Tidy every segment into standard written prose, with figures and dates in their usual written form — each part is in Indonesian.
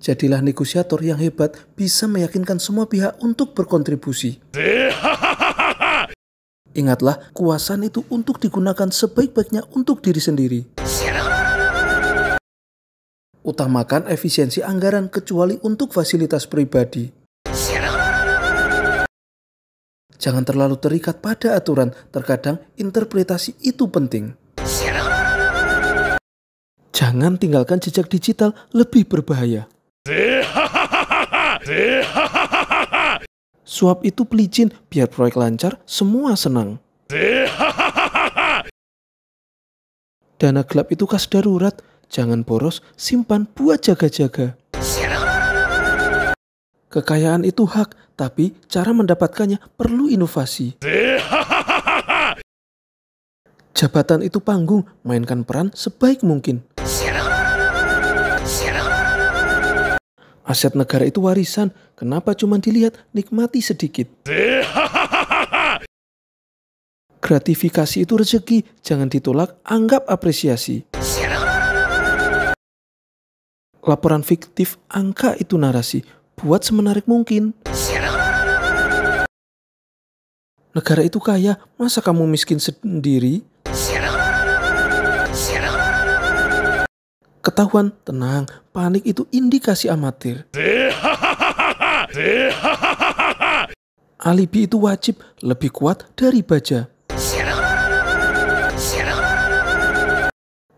Jadilah negosiator yang hebat, bisa meyakinkan semua pihak untuk berkontribusi. Ingatlah, kekuasaan itu untuk digunakan sebaik-baiknya untuk diri sendiri. Utamakan efisiensi anggaran kecuali untuk fasilitas pribadi. Jangan terlalu terikat pada aturan, terkadang interpretasi itu penting. Jangan tinggalkan jejak digital, lebih berbahaya. Suap itu pelicin, biar proyek lancar, semua senang. Dana gelap itu kas darurat, jangan boros, simpan buat jaga-jaga. Kekayaan itu hak, tapi cara mendapatkannya perlu inovasi. Jabatan itu panggung, mainkan peran sebaik mungkin. Aset negara itu warisan, kenapa cuma dilihat, nikmati sedikit. Gratifikasi itu rezeki, jangan ditolak, anggap apresiasi. Laporan fiktif, angka itu narasi, buat semenarik mungkin. Negara itu kaya, masa kamu miskin sendiri? Ketahuan, tenang, panik itu indikasi amatir. Alibi itu wajib, lebih kuat dari baja.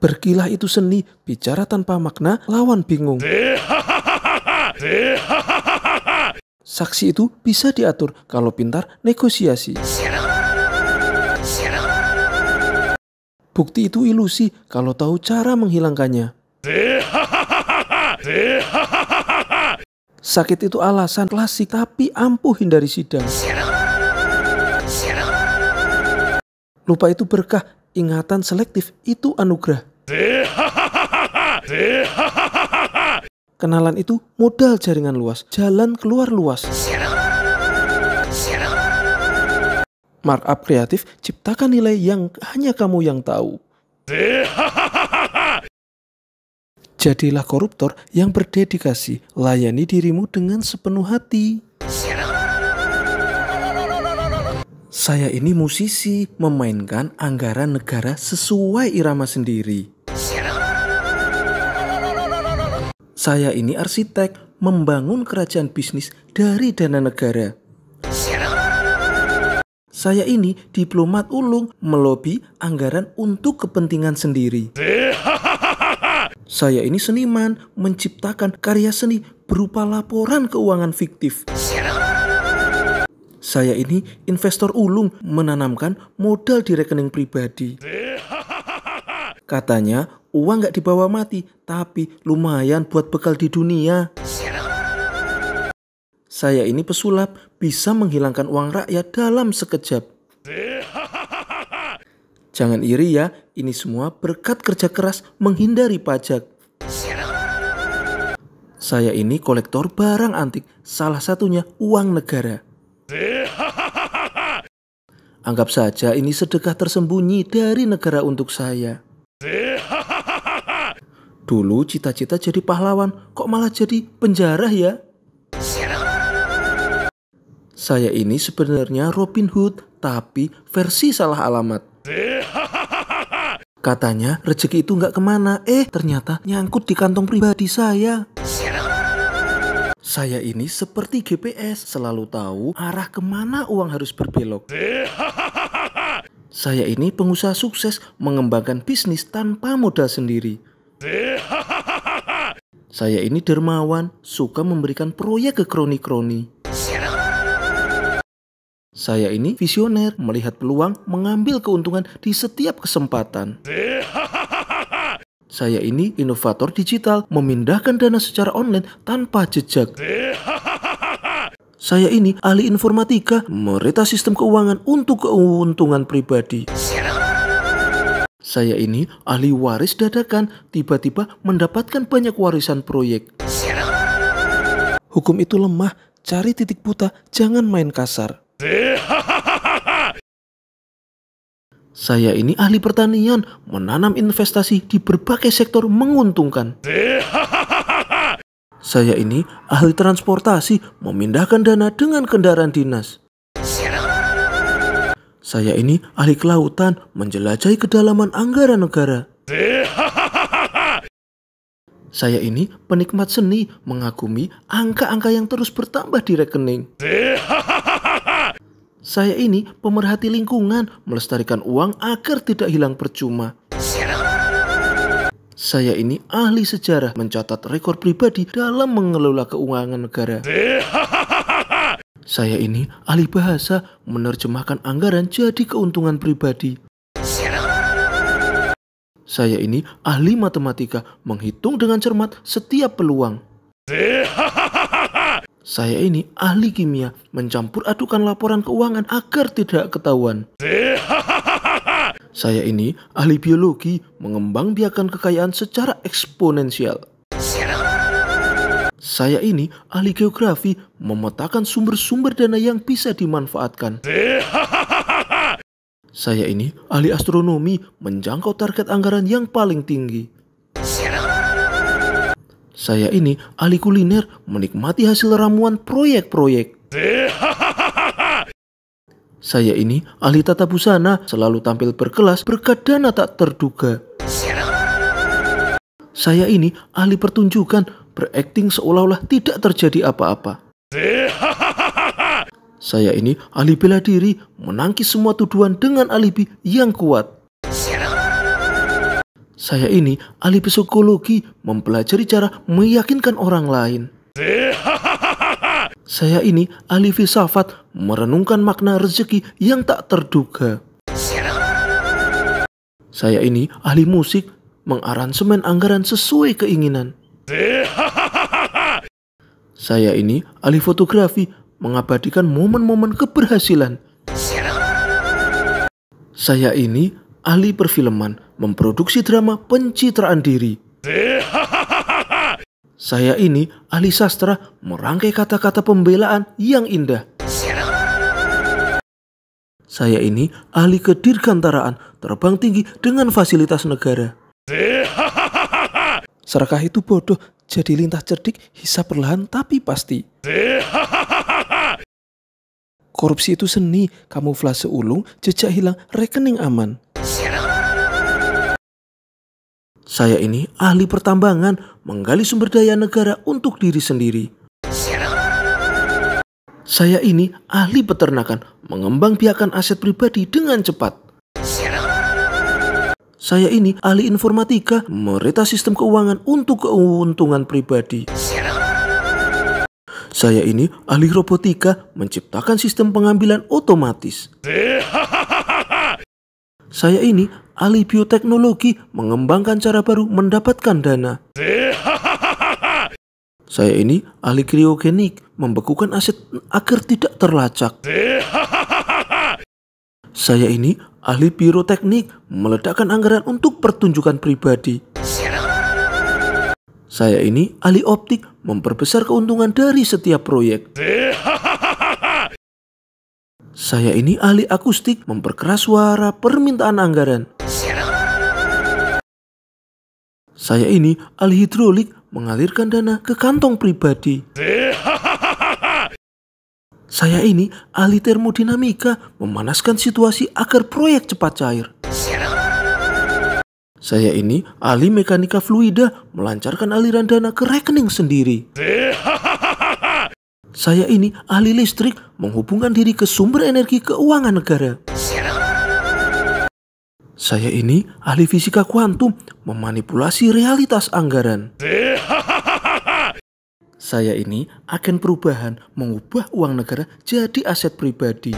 Berkilah itu seni, bicara tanpa makna, lawan bingung. Saksi itu bisa diatur, kalau pintar negosiasi. Bukti itu ilusi, kalau tahu cara menghilangkannya. Sakit itu alasan klasik, tapi ampuh hindari sidang. Lupa itu berkah, ingatan selektif itu anugerah. Kenalan itu modal jaringan luas, jalan keluar luas. Markup kreatif, ciptakan nilai yang hanya kamu yang tahu. Jadilah koruptor yang berdedikasi, layani dirimu dengan sepenuh hati. Saya ini musisi, memainkan anggaran negara sesuai irama sendiri. Saya ini arsitek, membangun kerajaan bisnis dari dana negara. Saya ini diplomat ulung, melobi anggaran untuk kepentingan sendiri. Saya ini seniman, menciptakan karya seni berupa laporan keuangan fiktif. Saya ini investor ulung, menanamkan modal di rekening pribadi. Katanya uang gak dibawa mati, tapi lumayan buat bekal di dunia. Saya ini pesulap, bisa menghilangkan uang rakyat dalam sekejap. Jangan iri ya, ini semua berkat kerja keras menghindari pajak. Saya ini kolektor barang antik, salah satunya uang negara. Anggap saja ini sedekah tersembunyi dari negara untuk saya. Dulu cita-cita jadi pahlawan, kok malah jadi penjara ya? Saya ini sebenarnya Robin Hood, tapi versi salah alamat. Katanya rezeki itu nggak kemana, ternyata nyangkut di kantong pribadi saya. Saya ini seperti GPS, selalu tahu arah kemana uang harus berbelok. Saya ini pengusaha sukses, mengembangkan bisnis tanpa modal sendiri. Saya ini dermawan, suka memberikan proyek ke kroni-kroni. Saya ini visioner, melihat peluang, mengambil keuntungan di setiap kesempatan. Saya ini inovator digital, memindahkan dana secara online tanpa jejak. Saya ini ahli informatika, mereta sistem keuangan untuk keuntungan pribadi. Saya ini ahli waris dadakan, tiba-tiba mendapatkan banyak warisan proyek. Hukum itu lemah, cari titik buta, jangan main kasar. Saya ini ahli pertanian, menanam investasi di berbagai sektor menguntungkan. Saya ini ahli transportasi memindahkan dana dengan kendaraan dinas. Saya ini ahli kelautan menjelajahi kedalaman anggaran negara. Saya ini penikmat seni mengagumi angka-angka yang terus bertambah di rekening. Saya ini pemerhati lingkungan melestarikan uang agar tidak hilang percuma. Saya ini ahli sejarah mencatat rekor pribadi dalam mengelola keuangan negara. Saya ini ahli bahasa menerjemahkan anggaran jadi keuntungan pribadi. Saya ini ahli matematika menghitung dengan cermat setiap peluang. Saya ini ahli kimia mencampur adukan laporan keuangan agar tidak ketahuan. Saya ini ahli biologi mengembangbiakan kekayaan secara eksponensial. Saya ini ahli geografi memetakan sumber-sumber dana yang bisa dimanfaatkan. Saya ini ahli astronomi menjangkau target anggaran yang paling tinggi. Saya ini ahli kuliner menikmati hasil ramuan proyek-proyek. Saya ini ahli tata busana selalu tampil berkelas berkat dana tak terduga. Saya ini ahli pertunjukan berakting seolah-olah tidak terjadi apa-apa. Saya ini ahli bela diri menangkis semua tuduhan dengan alibi yang kuat. Saya ini ahli psikologi mempelajari cara meyakinkan orang lain. Saya ini ahli filsafat merenungkan makna rezeki yang tak terduga. Saya ini ahli musik mengaransemen anggaran sesuai keinginan. Saya ini ahli fotografi mengabadikan momen-momen keberhasilan. Saya ini ahli perfilman memproduksi drama pencitraan diri. Saya ini ahli sastra merangkai kata-kata pembelaan yang indah. Saya ini ahli kedirgantaraan terbang tinggi dengan fasilitas negara. Serakah itu bodoh, jadi lintah cerdik, hisap perlahan tapi pasti. Korupsi itu seni, kamuflase ulung, jejak hilang, rekening aman. Saya ini ahli pertambangan, menggali sumber daya negara untuk diri sendiri. Saya ini ahli peternakan, mengembangbiakan aset pribadi dengan cepat. Saya ini ahli informatika, mereta sistem keuangan untuk keuntungan pribadi. Saya ini ahli robotika, menciptakan sistem pengambilan otomatis. Saya ini ahli bioteknologi, mengembangkan cara baru mendapatkan dana. Saya ini ahli kriogenik, membekukan aset agar tidak terlacak. Saya ini ahli piroteknik, meledakkan anggaran untuk pertunjukan pribadi. Saya ini ahli optik, memperbesar keuntungan dari setiap proyek. Saya ini ahli akustik, memperkeras suara permintaan anggaran. Saya ini ahli hidrolik, mengalirkan dana ke kantong pribadi. Saya ini ahli termodinamika, memanaskan situasi agar proyek cepat cair. Saya ini ahli mekanika fluida, melancarkan aliran dana ke rekening sendiri. Saya ini ahli listrik, menghubungkan diri ke sumber energi keuangan negara. Saya ini ahli fisika kuantum, memanipulasi realitas anggaran. Saya ini agen perubahan, mengubah uang negara jadi aset pribadi.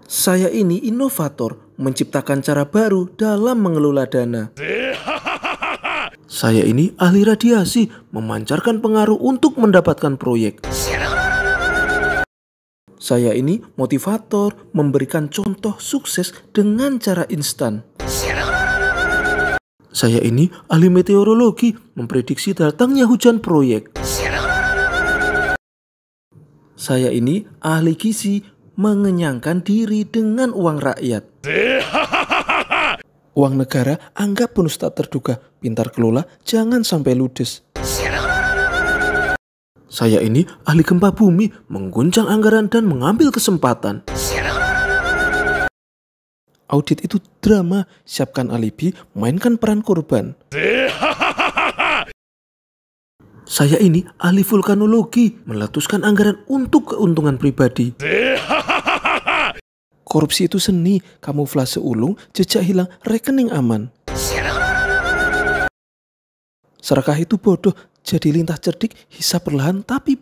Saya ini inovator, menciptakan cara baru dalam mengelola dana. Saya ini ahli radiasi, memancarkan pengaruh untuk mendapatkan proyek. Saya ini motivator, memberikan contoh sukses dengan cara instan. Saya ini ahli meteorologi, memprediksi datangnya hujan proyek. Saya ini ahli gizi, mengenyangkan diri dengan uang rakyat. Uang negara anggap bonus tak terduga, pintar kelola, jangan sampai ludes. Saya ini ahli gempa bumi, mengguncang anggaran dan mengambil kesempatan. Audit itu drama, siapkan alibi, mainkan peran korban. Saya ini ahli vulkanologi, meletuskan anggaran untuk keuntungan pribadi. Korupsi itu seni, kamuflase ulung, jejak hilang, rekening aman. Serakah itu bodoh, jadi lintah cerdik, hisap perlahan tapi